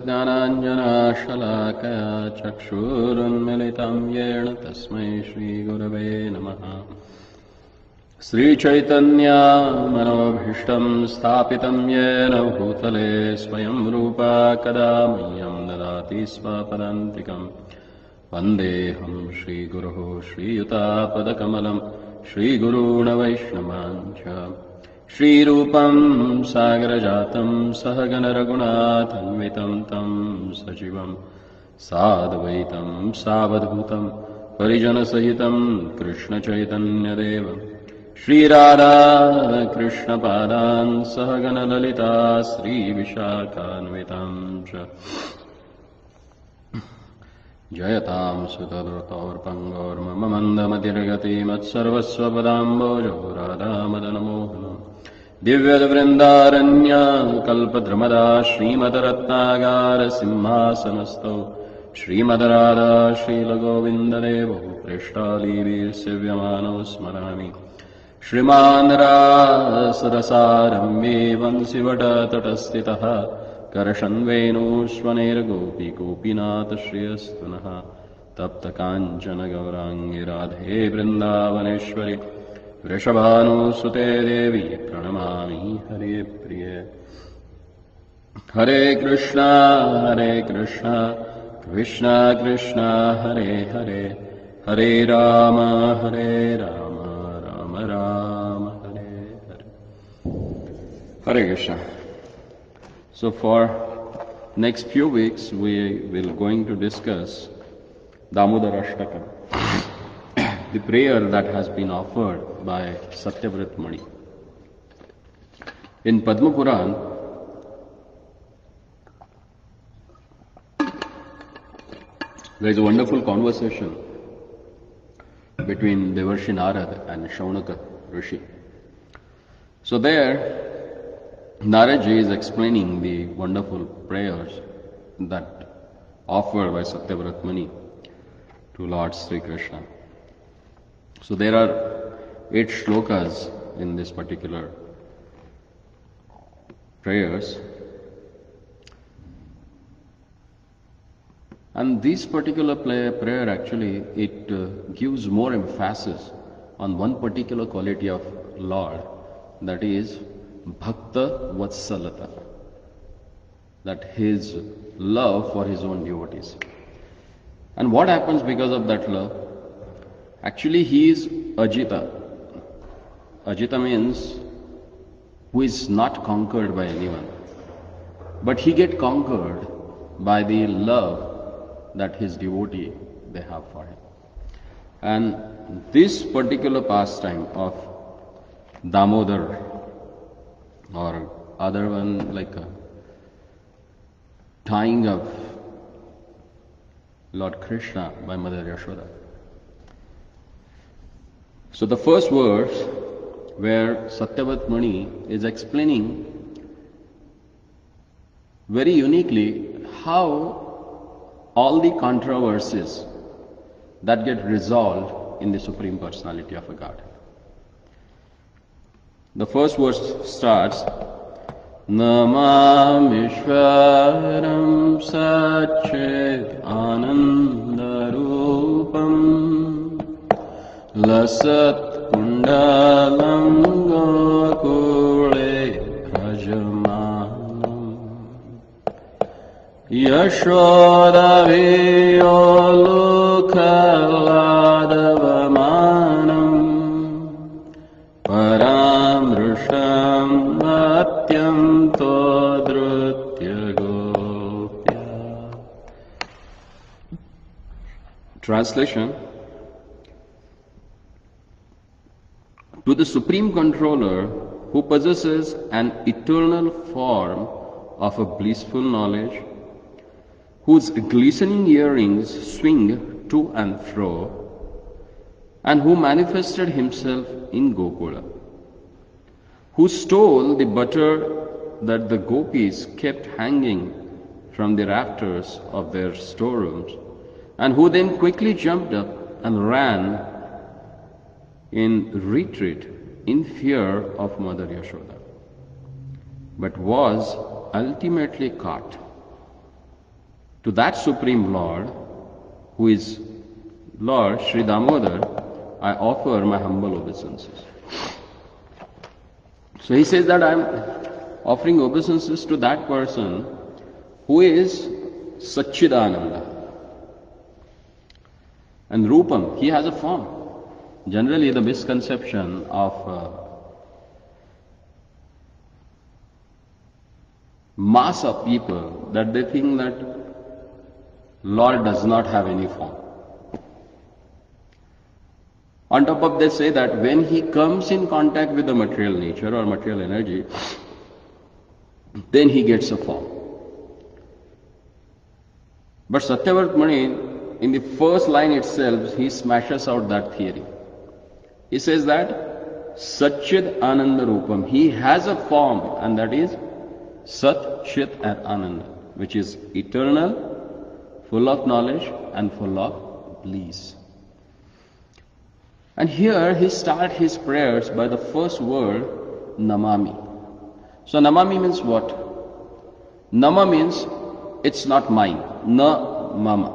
ज्ञानाञ्जनाशलाकया चक्षुरुन्मिलितं येन तस्मै श्रीगुरवे नमः। श्रीचैतन्यमनोभीष्टं स्थापितं येन भूतले स्वयं रूपा कदा मह्यं ददाति स्वपदान्तिकम्। वन्देऽहं श्रीगुरोः श्रीयुतापदकमलं श्रीगुरून् वैष्णवांश्च। श्रीरूपं सागरजातं सहगणरघुनाथान्वितं तं सजीवं साद्वैतं सावधूतं परिजनसहितं कृष्णचैतन्यदेवं श्रीराधा कृष्णपादान् सहगणललिता श्रीविशाखान्वितं च। जयतां सुतद्रुतौर्पङ्गोर्मम मन्दमतिर्गतिमत्सर्वस्वपदाम्बोजो राधामदनमोहनम्। दिव्यवृन्दारण्य कल्पद्रुमदा श्रीमद्रत्नागार सिंहासनस्थौ श्रीमद्राधा श्रीलगोविन्ददेवो पृष्ठालीभिर्सेव्यमानौ स्मरामि। श्रीमान् रासरसारम्भे वंशिवटतटस्थितः करशन्वेणुष्वनेर्गोपीगोपीनाथश्रियस्तु नः। तप्तकाञ्चन गौराङ्गी राधे वृन्दावनेश्वरि वृषभानुसुते देवी प्रणमामि हरिप्रिये। हरे कृष्णा कृष्ण कृष्ण हरे हरे, हरे Ram Ram Ram Hare Hare. Hare Krishna. So for next few weeks we will going to discuss Damodar Ashtakam, the prayer that has been offered by Satyavrat Mani. In Padma Puran, there is a wonderful conversation between Devarshi Narad and Shaunaka Rishi. So there, Naradji is explaining the wonderful prayers that offered by Satyavrat Mani to Lord Sri Krishna. So there are 8 shlokas in this particular prayers, and this particular prayer actually it gives more emphasis on one particular quality of Lord, that is Bhakta Vatsalata, that his love for his own devotees. And what happens because of that love? Actually, he is Ajita. Ajita means who is not conquered by anyone, but he gets conquered by the love that his devotee they have for him. And this particular pastime of Damodar, or other one like tying of Lord Krishna by Mother Yashoda. So the first verse where Satyavrat Mani is explaining very uniquely how all the controversies that get resolved in the Supreme Personality of a God. The first verse starts, Namamishwaram Satchit Anandarupam Lasat Kundalam Gokule Prajamanam Yashoda Viyolukhaladavamanam Paramrusham Atyanto Drutya Gopya. Translation: to the Supreme Controller who possesses an eternal form of a blissful knowledge, whose glistening earrings swing to and fro, and who manifested himself in Gokula, who stole the butter that the gopis kept hanging from the rafters of their storerooms, and who then quickly jumped up and ran in retreat in fear of Mother Yashoda, but was ultimately caught To that Supreme Lord, who is Lord Sri Damodar, I offer my humble obeisances. So he says that I am offering obeisances to that person who is Satchidananda. And Rupam, he has a form. Generally, the misconception of mass of people that they think that Lord does not have any form. On top of they say that when he comes in contact with the material nature or material energy, then he gets a form. But Satyavrata Muni, in the first line itself, he smashes out that theory. He says that Satchid Ananda Rupam, he has a form, and that is Sat, Chit and Ananda, which is eternal, full of knowledge and full of bliss. And here he starts his prayers by the first word, Namami. So Namami means what? Nama means it's not mine. Na mama.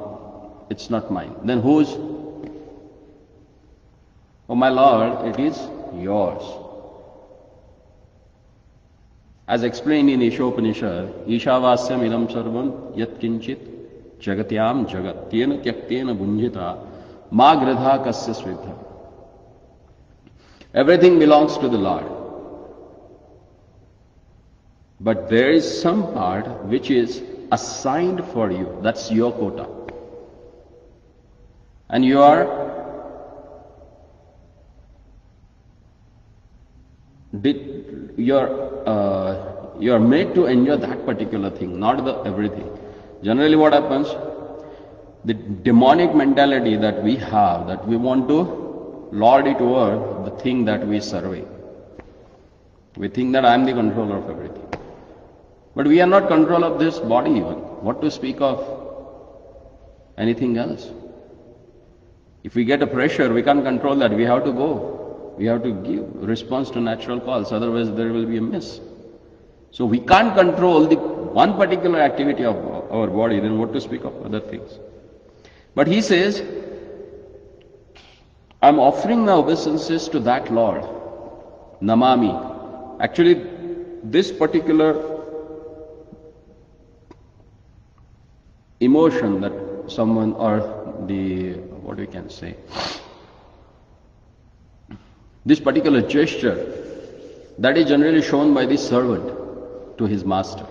It's not mine. Then whose? Oh my Lord, it is yours. As explained in Ishopanishad, Ishavasyam idam sarvam yat kinchit jagatyam jagat tena tyaktena bunjita ma gradha kasya switha. Everything belongs to the Lord. But there is some part which is assigned for you. That's your quota. And you are made to enjoy that particular thing, not the everything. Generally what happens, the demonic mentality that we have, that we want to lord it over the thing that we survey. We think that I am the controller of everything. But we are not control of this body even. What to speak of anything else? If we get a pressure, we can't control that. We have to go. We have to give response to natural calls, otherwise there will be a miss. So we can't control the one particular activity of our body, then what to speak of other things? But he says, I'm offering my obeisances to that Lord, Namami. Actually, this particular emotion that someone, or the, what we can say, this particular gesture, that is generally shown by the servant to his master.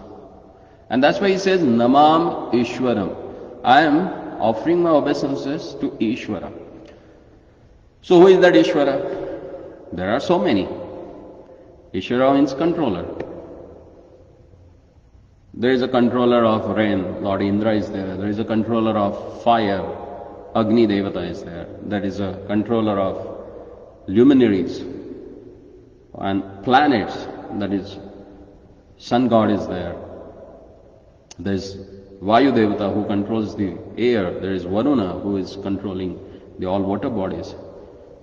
And that's why he says, Namam Ishwaram. I am offering my obeisances to Ishwara. So who is that Ishwara? There are so many. Ishwara means controller. There is a controller of rain, Lord Indra is there. There is a controller of fire, Agni Devata is there. There is a controller of luminaries and planets, that is sun god is there. There is Vayu Devata who controls the air. There is Varuna who is controlling the all water bodies.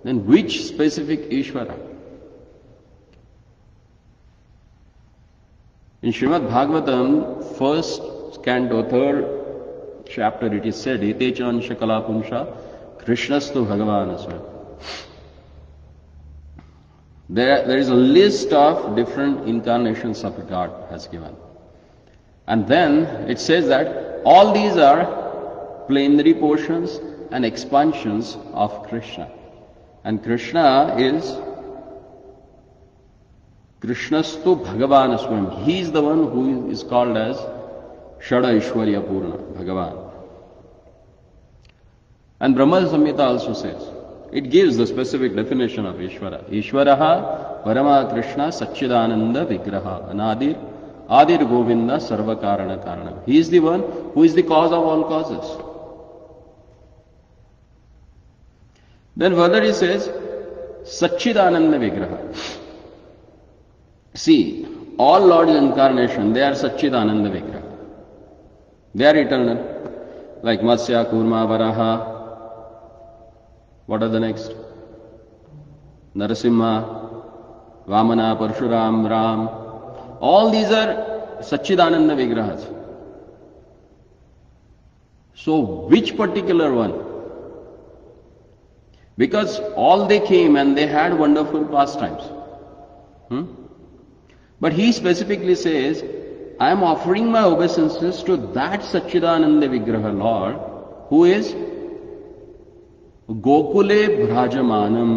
Then which specific Ishvara? In Srimad Bhagavatam, first canto, third chapter, it is said, Etechan Shakala Pumsha Krishnastu Bhagavanasva. There is a list of different incarnations of God has given. And then it says that all these are plenary portions and expansions of Krishna. And Krishna is Krishnastu Bhagavanaswam. He is the one who is called as Shada Ishwarya Purna, Bhagavan. And Brahma Samhita also says, it gives the specific definition of Ishvara. Ishvaraha Parama Krishna Satchidananda Vigraha Adir Govinda Sarva Karana Karanam. He is the one who is the cause of all causes. Then further he says, Satchidananda Vigraha. See, all Lord's incarnation, they are Satchidananda Vigraha. They are eternal. Like Matsya, Kurma, Varaha. What are the next? Narasimha, Vamana, Parshuram, Ram. All these are Satchidananda Vigrahas. So which particular one? Because all they came and they had wonderful pastimes. But he specifically says, I am offering my obeisances to that Satchidananda Vigraha Lord, who is Gokule Bhrajamanam,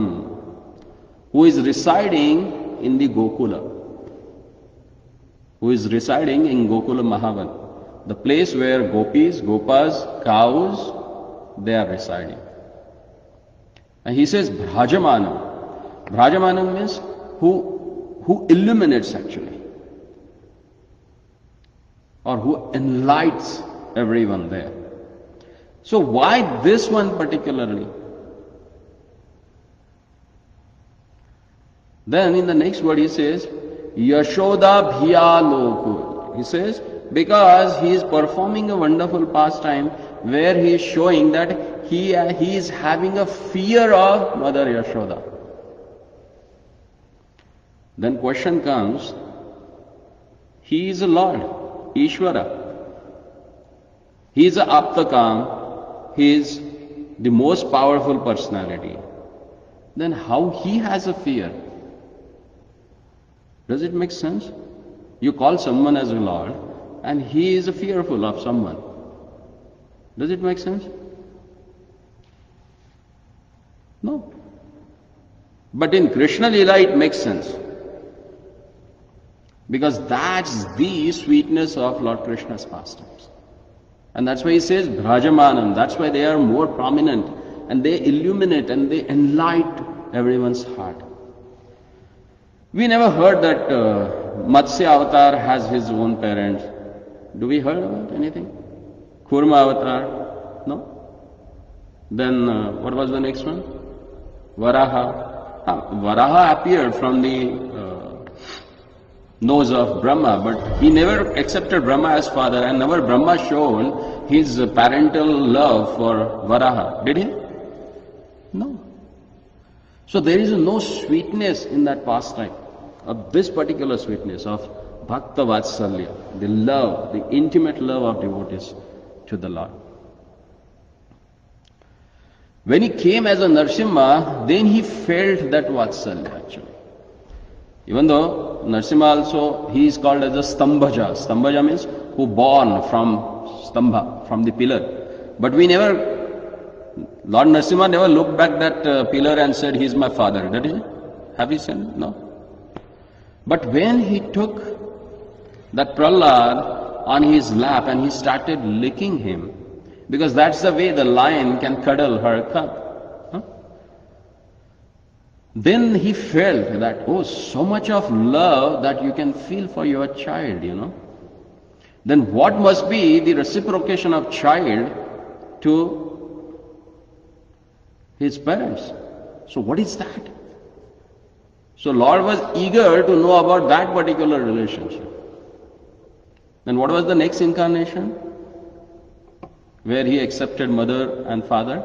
who is residing in the Gokula, who is residing in Gokula Mahavan, the place where gopis, gopas, cows, they are residing. And he says Bhrajamanam. Bhrajamanam means who illuminates actually, or who enlightens everyone there. So why this one particularly? Then in the next word he says, Yashoda Bhiya Loku. He says, because he is performing a wonderful pastime where he is showing that he is having a fear of Mother Yashoda. Then question comes, he is a Lord, Ishvara. He is a Aptakam, he is the most powerful personality. Then how he has a fear? Does it make sense? You call someone as a Lord and he is fearful of someone. Does it make sense? No. But in Krishna Leela it makes sense. Because that's the sweetness of Lord Krishna's pastimes. And that's why he says Bhrajamanam. That's why they are more prominent and they illuminate and they enlighten everyone's heart. We never heard that Matsya Avatar has his own parents. Do we heard about anything? Kurma Avatar? No? Then what was the next one? Varaha. Varaha appeared from the nose of Brahma, but he never accepted Brahma as father, and never Brahma shown his parental love for Varaha. Did he? No. So there is no sweetness in that pastime, of this particular sweetness of Bhakta Vatsalya, the love, the intimate love of devotees to the Lord. When he came as a Narsimha, then he felt that Vatsalya actually. Even though Narsimha also, he is called as a Stambhaja. Stambhaja means who born from Stambha, from the pillar. But we never, Lord Narsimha never looked back that pillar and said, he is my father. Did he? Have you said? No. But when he took that Prahlad on his lap and he started licking him, because that's the way the lion can cuddle her cub. Then he felt that, oh, so much of love that you can feel for your child, Then what must be the reciprocation of child to his parents? So what is that? So Lord was eager to know about that particular relationship. Then what was the next incarnation? Where he accepted mother and father?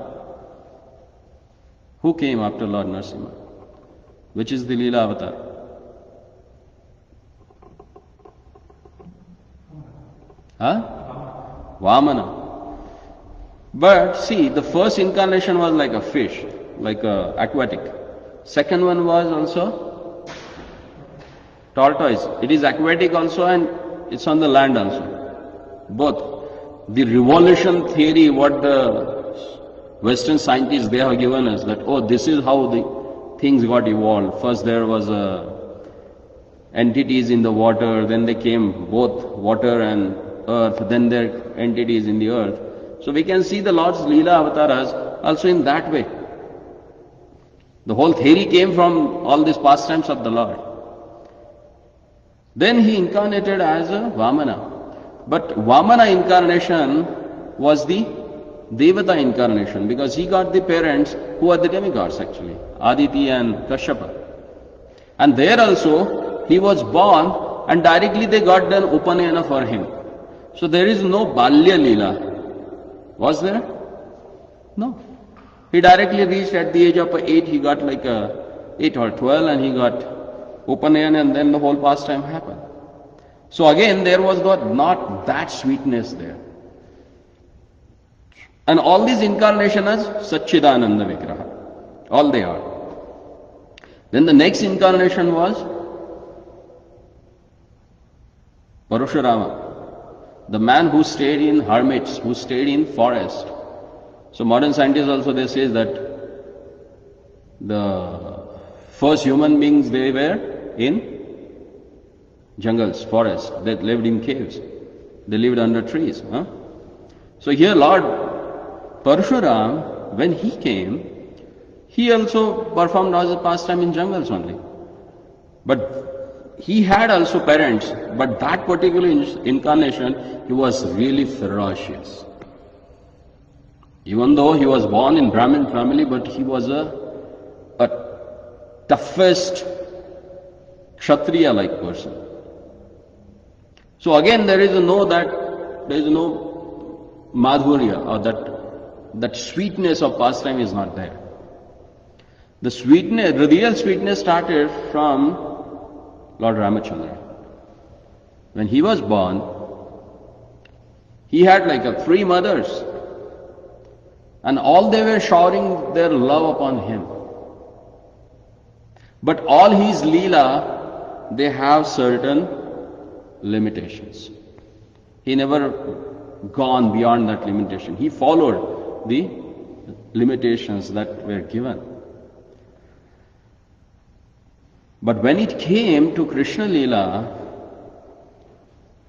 Who came after Lord Narasimha? Which is the Leela avatar? Vamana. But see, the first incarnation was like a fish, like aquatic. Second one was also tortoise. It is aquatic also and it's on the land also. Both. The revolution theory, what the Western scientists, they have given us, that, oh, this is how the things got evolved. First there was entities in the water, then they came both water and earth, then there are entities in the earth. So we can see the Lord's Leela avatars also in that way. The whole theory came from all these pastimes of the Lord. Then he incarnated as a Vamana. But Vamana incarnation was the Devata incarnation, because he got the parents who are the demigods actually, Aditi and Kashyapa. And there also he was born and directly they got done Upanayana for him. So there is no Balya Leela. Was there? No. He directly reached at the age of 8, he got like 8 or 12 and he got Upanayana and then the whole pastime happened. So again there was not that sweetness there. And all these incarnations are Satchidananda Vigraha. All they are. Then the next incarnation was Parashurama, the man who stayed in hermits, who stayed in forest. So modern scientists also they say that the first human beings they were in jungles, forests. They lived in caves. They lived under trees. So here Lord Parshuram, when he came, he also performed as a pastime in jungles only. But he had also parents, but that particular incarnation, he was really ferocious. Even though he was born in Brahmin family, but he was a toughest Kshatriya-like person. So again, there is no madhurya or that sweetness of pastime is not there. The sweetness, the real sweetness started from Lord Ramachandra. When he was born, he had like 3 mothers, and all they were showering their love upon him. But all his Leela, they have certain limitations. He never gone beyond that limitation. He followed the limitations that were given. But when it came to Krishna Leela,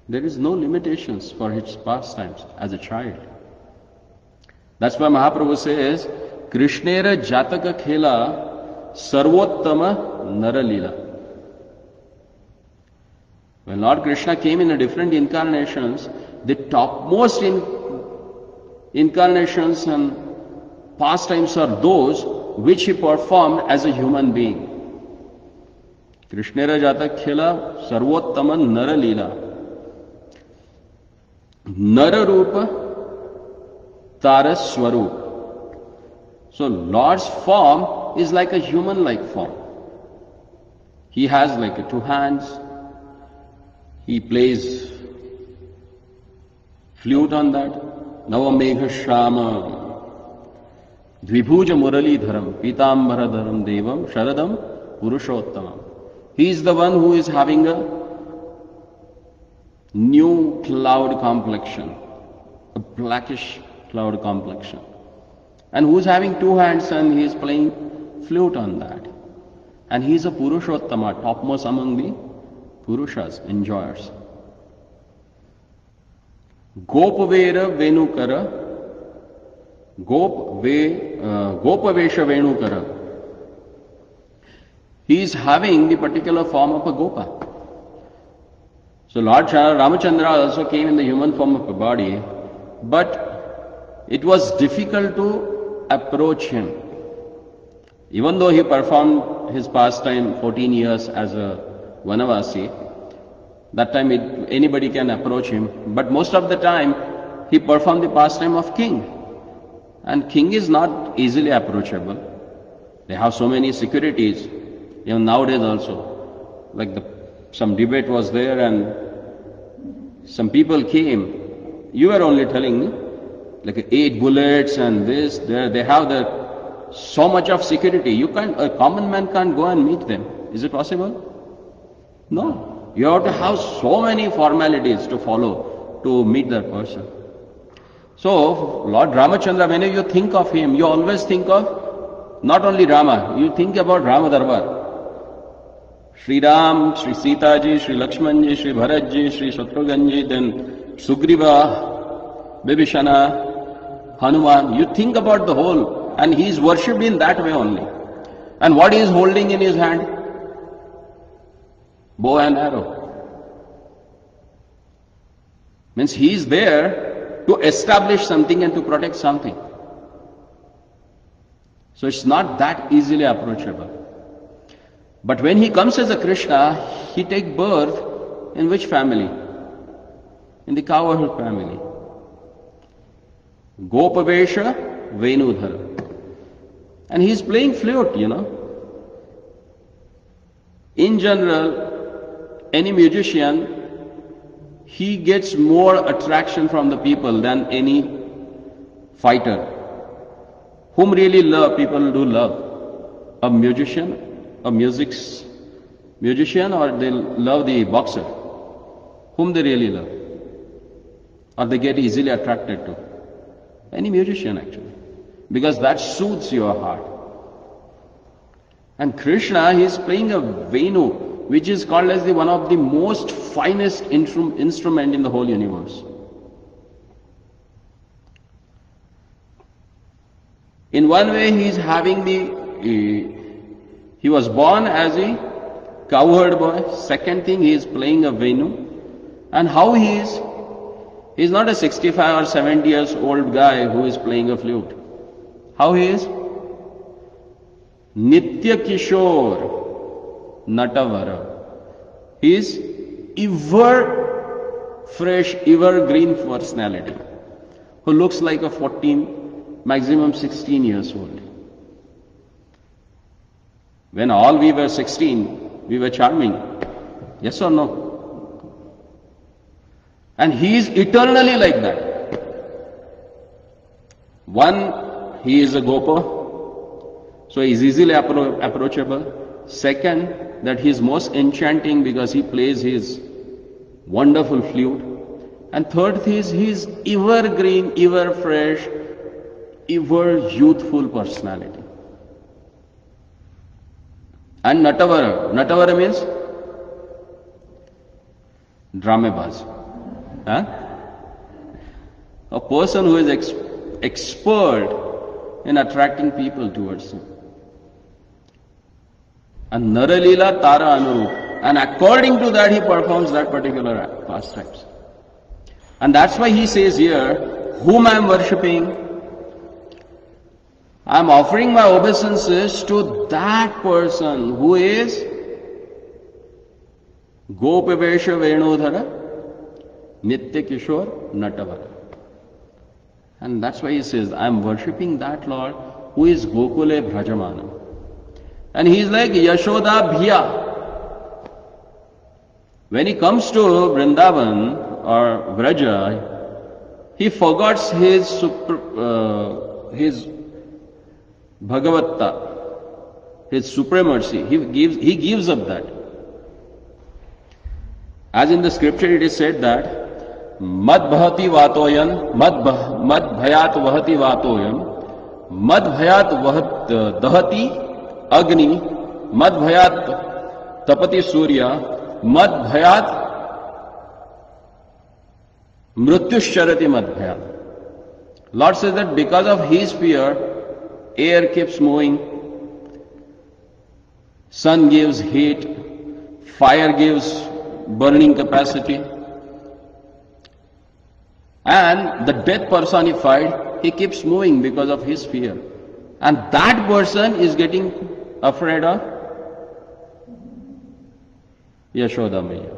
there is no limitations for his pastimes as a child. That's why Mahaprabhu says, Krishnera Jataka Khela Sarvottama Nara Leela. When Lord Krishna came in a different incarnations, the topmost incarnations and pastimes are those which he performed as a human being. Krishnera Jata Khela Sarvottama Nara Leela. Nara Rupa Tara Swarup. So Lord's form is like a human-like form. He has like 2 hands. He plays flute on that. Navamegha Shama Dvibhuja Murali Dharam Pitambara Dharam Devam Sharadam Purushottamam. He is the one who is having a new cloud complexion, a blackish cloud complexion. And who is having 2 hands and he is playing flute on that. And he is a Purushottama, topmost among the Purushas, enjoyers. Gopavera Venukara, Gopavesha Venukara. He is having the particular form of a Gopa. So Lord Ramachandra also came in the human form of a body, but it was difficult to approach him. Even though he performed his pastime 14 years as a Vanavasi, that time anybody can approach him, but most of the time he performed the pastime of king. And king is not easily approachable. They have so many securities, even nowadays also. Like some debate was there and some people came. You were only telling like 8 bullets and this, there. They have so much of security. A common man can't go and meet them. Is it possible? No. You have to have so many formalities to follow to meet that person. So, Lord Ramachandra, whenever you think of him, you always think of not only Rama, you think about Rama Darbar. Sri Ram, Sri Sita ji, Sri Lakshman ji, Sri Bharat ji, Sri Shatrughan ji, then Sugriva, Bibhishana, Hanuman. You think about the whole, and he is worshipped in that way only. And what he is holding in his hand? Bow and arrow. Means he is there to establish something and to protect something. So it's not that easily approachable. But when he comes as a Krishna, he takes birth in which family? In the cowherd family. Gopavesha Venudhara. And he is playing flute, In general, any musician, he gets more attraction from the people than any fighter. Whom really love, people do love? A musician, musician, or they love the boxer? Whom they really love? Or they get easily attracted to? Any musician actually. Because that soothes your heart. And Krishna, he is playing a Venu, which is called as one of the most finest instrument in the whole universe. In one way, he is having he was born as a cowherd boy. Second thing, he is playing a Venu. And how he is not a 65 or 70 years old guy who is playing a flute. How he is? Nitya Kishore Natavara. He is ever fresh, ever green personality who looks like a 14, maximum 16 years old. When all we were 16, we were charming. Yes or no? And he is eternally like that. One, he is a Gopa. So he is easily approachable. Second, that he is most enchanting because he plays his wonderful flute. And third is he is evergreen, ever fresh, ever youthful personality. And Natavara means dramebaz. A person who is expert in attracting people towards him. And Naralila Tara Anurup. And according to that, he performs that particular pastimes. And that's why he says here, whom I am worshipping, I am offering my obeisances to that person who is Gopavesha Venodhara Nitya Kishore Natavara. And that's why he says, I am worshipping that Lord who is Gokule Bhrajamanam. And he is like Yashoda Bhiya. When he comes to Vrindavan or Vraja, he forgets his Bhagavatta, his supremacy. He gives up that. As in the scripture it is said that Mad bhati vatoyan, mad bhayat vahati vatoyan, mad bhayat vahat dahati Agni, mad bhayat tapati surya, mad bhayat mrityushcharati mad bhayat. Lord says that because of his fear, air keeps moving, sun gives heat, fire gives burning capacity, and the death personified, he keeps moving because of his fear. And that person is getting afraid of Yashoda Maya.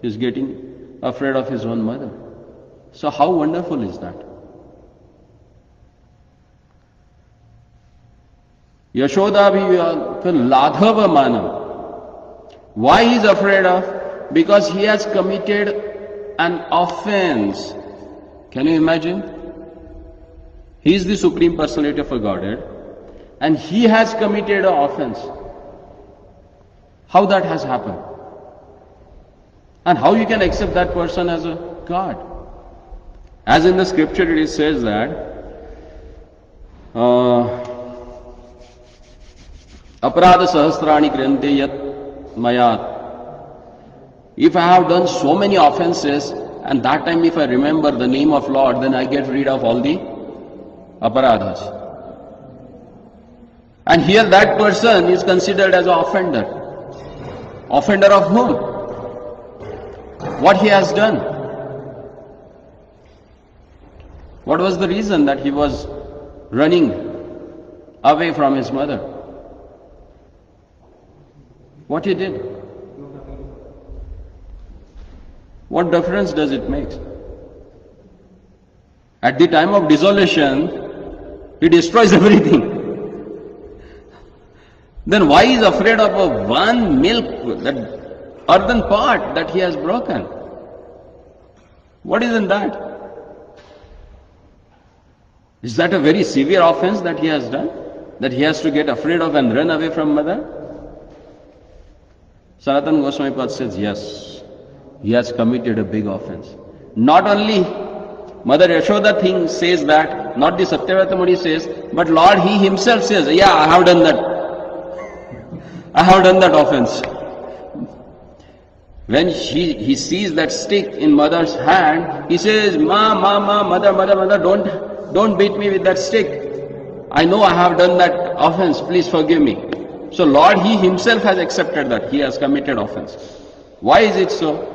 He is getting afraid of his own mother. So how wonderful is that? Yashoda bhi Ladhava Mana. Why he is afraid of? Because he has committed an offense. Can you imagine? He is the Supreme Personality of a Godhead and he has committed an offense. How that has happened? And how you can accept that person as a God? As in the scripture it says that Aparadha sahasrani kriyante yat mayat. If I have done so many offenses and that time if I remember the name of Lord, then I get rid of all the aparadhas. And here that person is considered as an offender. Offender of whom? What he has done? What was the reason that he was running away from his mother? What he did? What difference does it make? At the time of dissolution, he destroys everything. Then why is he afraid of a one milk, that earthen pot that he has broken? What is in that? Is that a very severe offense that he has done? That he has to get afraid of and run away from mother? Sanatana Goswami Pad says, yes, he has committed a big offense. Not only Mother Yashoda thing says that, not the Satyavrata Muni says, but Lord he himself says, yeah, I have done that. I have done that offense. When he sees that stick in mother's hand, he says, mother, don't beat me with that stick. I know I have done that offense, please forgive me. So Lord, he himself has accepted that he has committed offense. Why is it so?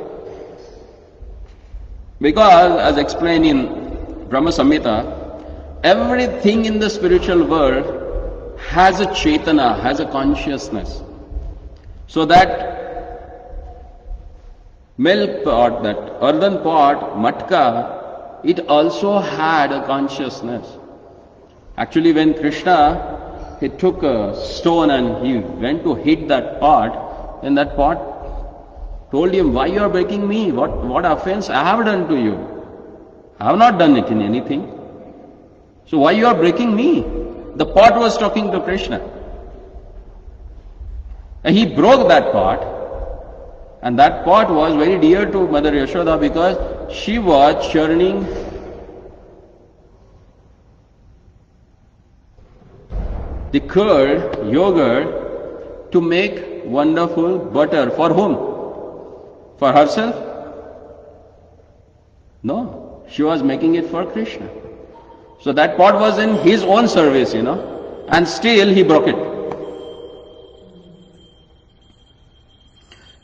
Because, as explained in Brahma Samhita, everything in the spiritual world has a chetana, has a consciousness. So that milk pot, that earthen pot, matka, it also had a consciousness. Actually, when Krishna, he took a stone and he went to hit that pot, then that pot told him, why you are breaking me? What offense I have done to you? I have not done it in anything. So why you are breaking me? The pot was talking to Krishna. And he broke that pot. And that pot was very dear to Mother Yashoda because she was churning the curd, yogurt, to make wonderful butter. For whom? For herself? No. She was making it for Krishna. So that pot was in his own service, and still he broke it.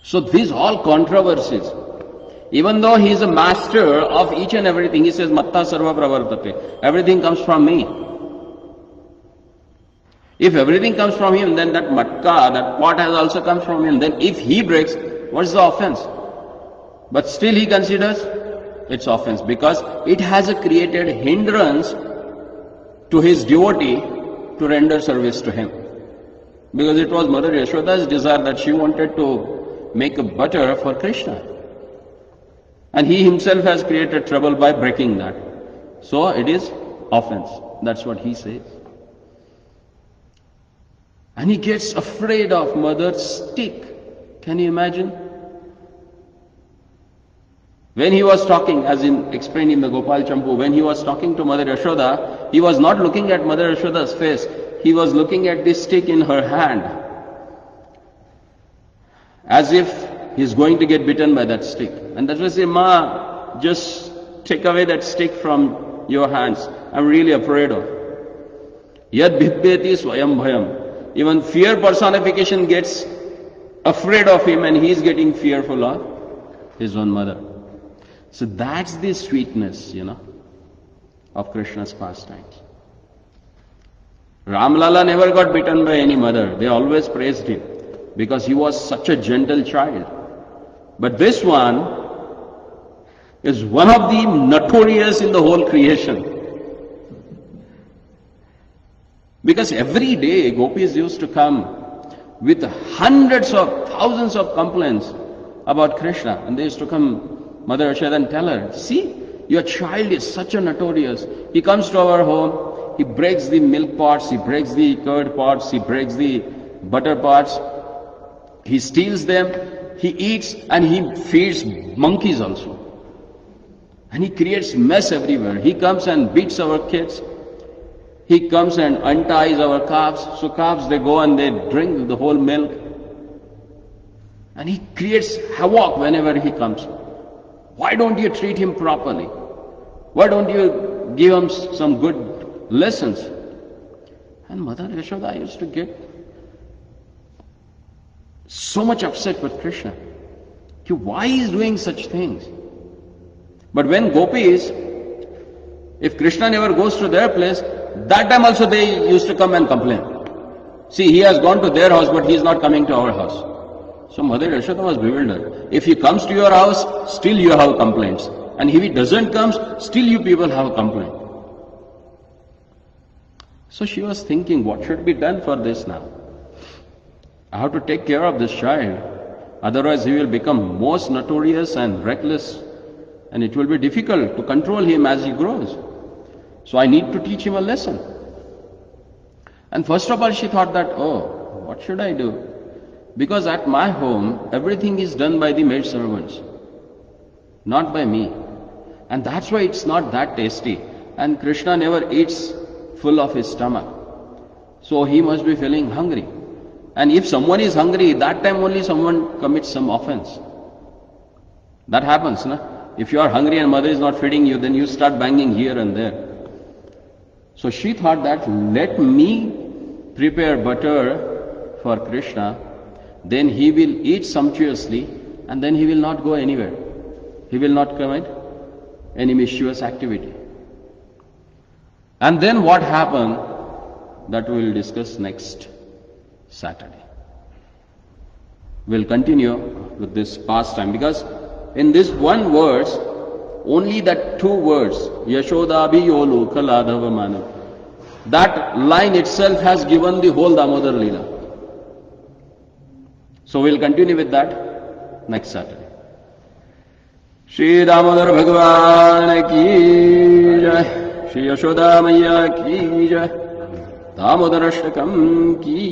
So these all controversies. Even though he is a master of each and everything, he says, Matta sarva pravartate. Everything comes from me. If everything comes from him, then that matka, that pot has also come from him. Then if he breaks, what is the offense? But still he considers it's offense because it has created hindrance to his devotee to render service to him. Because it was Mother Yashoda's desire that she wanted to make a butter for Krishna. And he himself has created trouble by breaking that. So it is offense. That's what he says. And he gets afraid of mother's stick. Can you imagine? When he was talking, as in explained in the Gopal Champu, when he was talking to Mother Yashoda, he was not looking at Mother Yashoda's face. He was looking at this stick in her hand. As if he is going to get bitten by that stick. And that's why I say, Ma, just take away that stick from your hands. I'm really afraid of. Yad bhibbeti swayam bhayam. Even fear personification gets afraid of him and he is getting fearful of his own mother. So that's the sweetness, of Krishna's pastimes. Ramlala never got bitten by any mother. They always praised him because he was such a gentle child. But this one is one of the notorious in the whole creation. Because every day gopis used to come with hundreds of thousands of complaints about Krishna. And they used to come, Mother Yashoda, and tell her, see, your child is such a notorious. He comes to our home, he breaks the milk pots, he breaks the curd pots, he breaks the butter pots, he steals them, he eats and he feeds monkeys also. And he creates mess everywhere. He comes and beats our kids. He comes and unties our calves. So calves, they go and they drink the whole milk. And he creates havoc whenever he comes. Why don't you treat him properly? Why don't you give him some good lessons? And Mother Yashoda used to get so much upset with Krishna. Why he is doing such things? But when gopis, if Krishna never goes to their place, that time also they used to come and complain. See, he has gone to their house, but he is not coming to our house. So Mother Yashoda was bewildered. If he comes to your house, still you have complaints. And if he doesn't come, still you people have a complaint. So she was thinking, what should be done for this now? I have to take care of this child. Otherwise he will become most notorious and reckless. And it will be difficult to control him as he grows. So I need to teach him a lesson. And first of all, she thought that, oh, what should I do? Because at my home, everything is done by the maid servants, not by me. And that's why it's not that tasty. And Krishna never eats full of his stomach. So he must be feeling hungry. And if someone is hungry, that time only someone commits some offense. That happens, na? If you are hungry and mother is not feeding you, then you start banging here and there. So she thought that, let me prepare butter for Krishna, then he will eat sumptuously, and then he will not go anywhere. He will not commit any mischievous activity. And then what happened, that we will discuss next Saturday. We'll continue with this pastime, because in this one verse, only that two words, Yashoda Abhiyolu Kaladhava Manav, that line itself has given the whole Damodar Leela. So we'll continue with that next Saturday. Shri Damodar Bhagwan ki jai, Shri Yashoda Maiya ki jai, Damodar Ashtakam ki